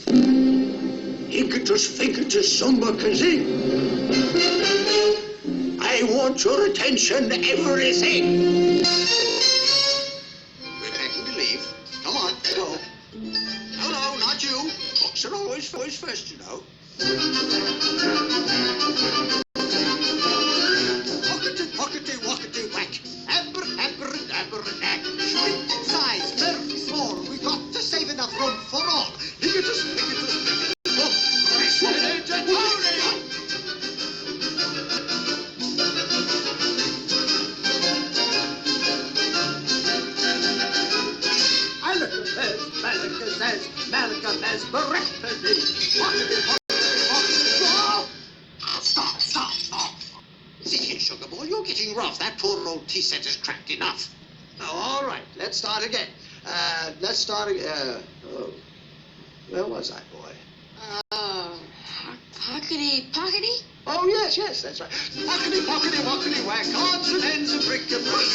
Hicketus, ficketus, sumba kazing. I want your attention, everything. We're packing to leave. Come on, go. No, not you. Books are always first, you know. Pockety, walkety, whack. Abracadabra, shrink in size, very small. We got to save enough room for all. Hicketus, Stop. Sit here, sugar boy. You're getting rough. That poor old tea set is cracked enough. Now, all right. Let's start again. Where was I, boy? Pockety? Oh, yes, that's right. Pockety, walkety, whack. Odds and ends of brick and brook.